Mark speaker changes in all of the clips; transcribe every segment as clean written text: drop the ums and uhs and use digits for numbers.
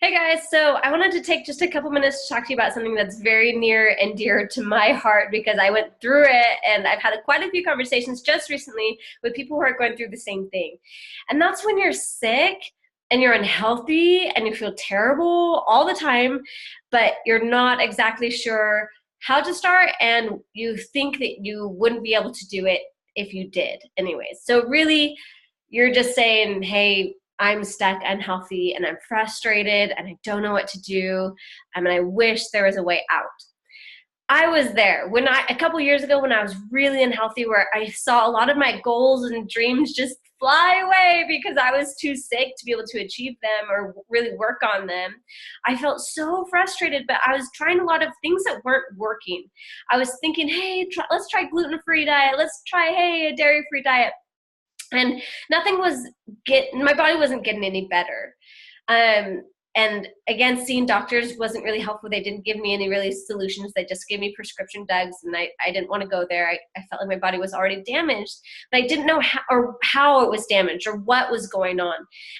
Speaker 1: Hey guys, so I wanted to take just a couple minutes to talk to you about something that's very near and dear to my heart because I went through it and I've had quite a few conversations just recently with people who are going through the same thing. And that's when you're sick and you're unhealthy and you feel terrible all the time, but you're not exactly sure how to start and you think that you wouldn't be able to do it if you did anyways. So really, you're just saying, hey, I'm stuck, unhealthy, and I'm frustrated, and I don't know what to do. And I wish there was a way out. I was there a couple years ago when I was really unhealthy, where I saw a lot of my goals and dreams just fly away because I was too sick to be able to achieve them or really work on them. I felt so frustrated, but I was trying a lot of things that weren't working. I was thinking, hey, let's try gluten-free diet. Let's try, hey, a dairy-free diet. And nothing was my body wasn't getting any better. And again, seeing doctors wasn't really helpful. They didn't give me any really solutions. They just gave me prescription drugs, and I didn't want to go there. I felt like my body was already damaged, but I didn't know how it was damaged or what was going on.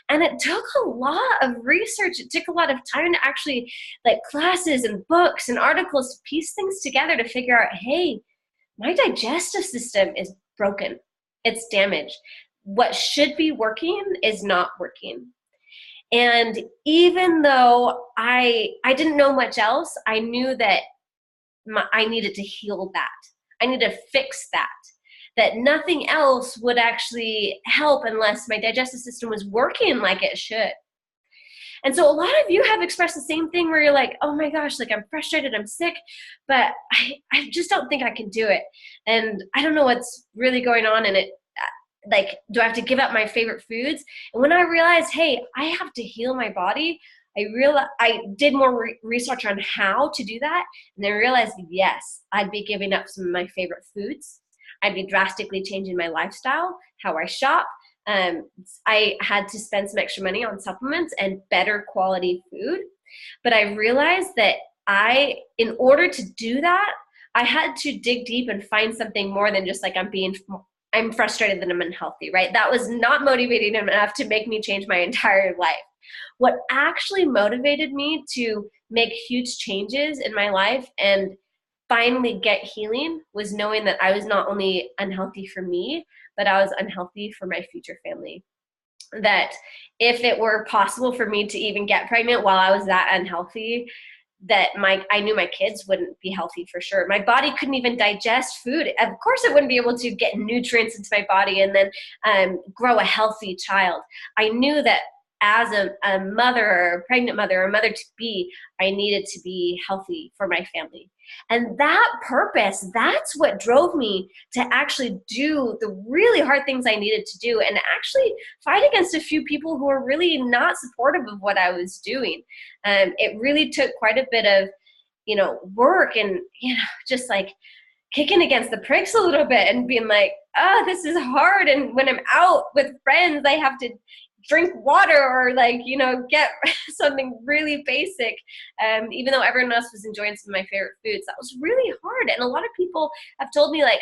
Speaker 1: And it took a lot of research. It took a lot of time to actually, like, classes and books and articles to piece things together to figure out, hey, my digestive system is broken. It's damaged. What should be working is not working. And even though I didn't know much else, I knew that I needed to heal that. I needed to fix that nothing else would actually help unless my digestive system was working like it should. And so a lot of you have expressed the same thing where you're like, oh my gosh, like, I'm frustrated, I'm sick, but I just don't think I can do it. And I don't know what's really going on in it. Like, do I have to give up my favorite foods? And when I realized, hey, I have to heal my body, I did more research on how to do that. And then I realized, yes, I'd be giving up some of my favorite foods. I'd be drastically changing my lifestyle, how I shop. I had to spend some extra money on supplements and better quality food. But I realized that in order to do that, I had to dig deep and find something more than just like I'm frustrated that I'm unhealthy, right? That was not motivating enough to make me change my entire life. What actually motivated me to make huge changes in my life and finally get healing was knowing that I was not only unhealthy for me, but I was unhealthy for my future family. That if it were possible for me to even get pregnant while I was that unhealthy, that I knew my kids wouldn't be healthy for sure. My body couldn't even digest food. Of course, it wouldn't be able to get nutrients into my body and then grow a healthy child. I knew that as a mother or a pregnant mother or a mother-to-be, I needed to be healthy for my family. And that purpose, that's what drove me to actually do the really hard things I needed to do and actually fight against a few people who were really not supportive of what I was doing. It really took quite a bit of, work and, just like kicking against the pricks a little bit and being like, oh, this is hard. And when I'm out with friends, I have to drink water or get something really basic. Even though everyone else was enjoying some of my favorite foods, that was really hard. And a lot of people have told me, like,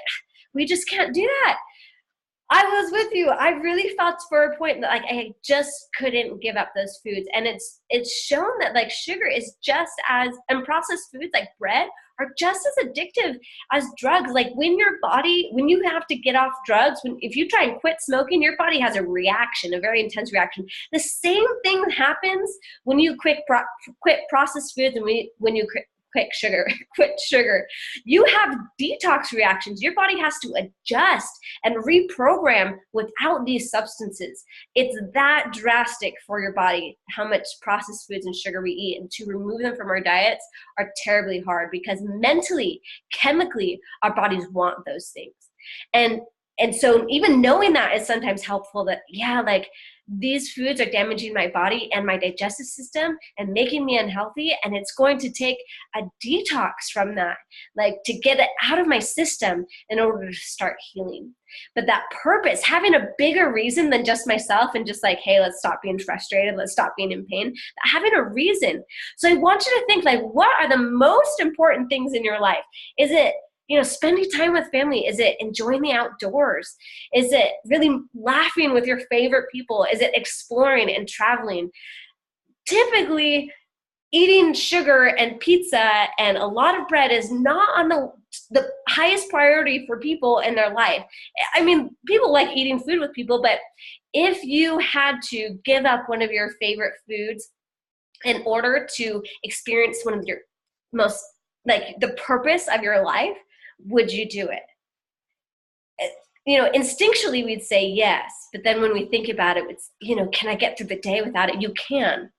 Speaker 1: we just can't do that. I was with you. I really felt for a point that, like, I just couldn't give up those foods. And it's shown that, like, sugar is just as, and processed foods like bread are just as addictive as drugs. Like, when you have to get off drugs, if you try and quit smoking, your body has a reaction, a very intense reaction. The same thing happens when you quit processed foods and when you quit sugar. You have detox reactions. Your body has to adjust and reprogram without these substances. It's that drastic for your body, how much processed foods and sugar we eat, and to remove them from our diets are terribly hard because mentally, chemically, our bodies want those things. And so even knowing that is sometimes helpful, that, yeah, like, these foods are damaging my body and my digestive system and making me unhealthy. And it's going to take a detox from that, like, to get it out of my system in order to start healing. But that purpose, having a bigger reason than just myself and just like, hey, let's stop being frustrated, let's stop being in pain, having a reason. So I want you to think, like, what are the most important things in your life? Is it spending time with family? Is it enjoying the outdoors? Is it really laughing with your favorite people? Is it exploring and traveling? typically eating sugar and pizza and a lot of bread is not on the highest priority for people in their life. I mean, people like eating food with people, but if you had to give up one of your favorite foods in order to experience one of your most, like, the purpose of your life, would you do it? Instinctually we'd say yes, but then when we think about it, it's, can I get through the day without it? You can,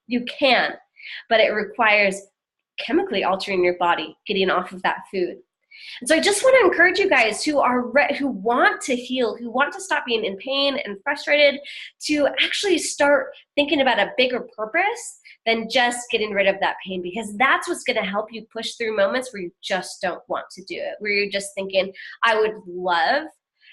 Speaker 1: but it requires chemically altering your body, getting off of that food. And so I just want to encourage you guys who want to heal, who want to stop being in pain and frustrated, to actually start thinking about a bigger purpose than just getting rid of that pain, because that's what's going to help you push through moments where you just don't want to do it, where you're just thinking, I would love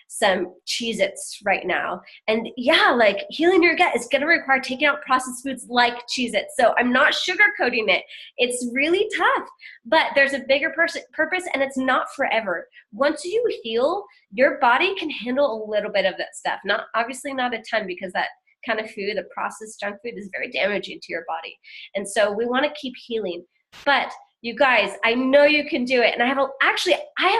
Speaker 1: some Cheez-Its right now. And yeah, like, healing your gut is going to require taking out processed foods like Cheez-Its. So I'm not sugarcoating it. It's really tough, but there's a bigger purpose, and it's not forever. Once you heal, your body can handle a little bit of that stuff. Obviously not a ton, because that kind of food, the processed junk food, is very damaging to your body. And so we want to keep healing. But you guys, I know you can do it. And I have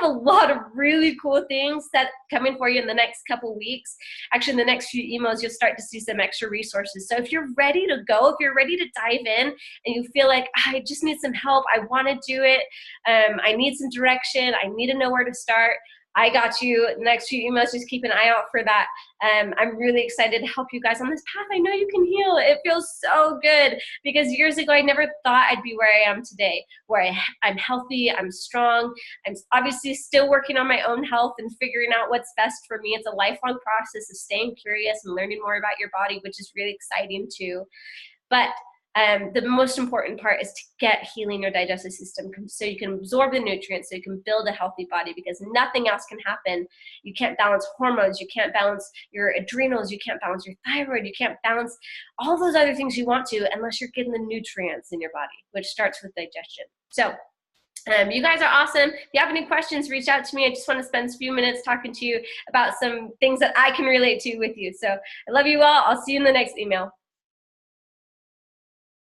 Speaker 1: a lot of really cool things that coming for you in the next couple weeks. Actually, in the next few emails, you'll start to see some extra resources. So if you're ready to go, if you're ready to dive in and you feel like, I just need some help, I want to do it, I need some direction, I need to know where to start, I got you. Next few emails, just keep an eye out for that. I'm really excited to help you guys on this path. I know you can heal. It feels so good, because years ago, I never thought I'd be where I am today, where I'm healthy, I'm strong. I'm obviously still working on my own health and figuring out what's best for me. It's a lifelong process of staying curious and learning more about your body, which is really exciting too. But the most important part is to get healing your digestive system so you can absorb the nutrients, so you can build a healthy body, because nothing else can happen. You can't balance hormones, you can't balance your adrenals, you can't balance your thyroid, you can't balance all those other things you want to unless you're getting the nutrients in your body, which starts with digestion. So you guys are awesome. If you have any questions, reach out to me. I just want to spend a few minutes talking to you about some things that I can relate to with you. So I love you all. I'll see you in the next email.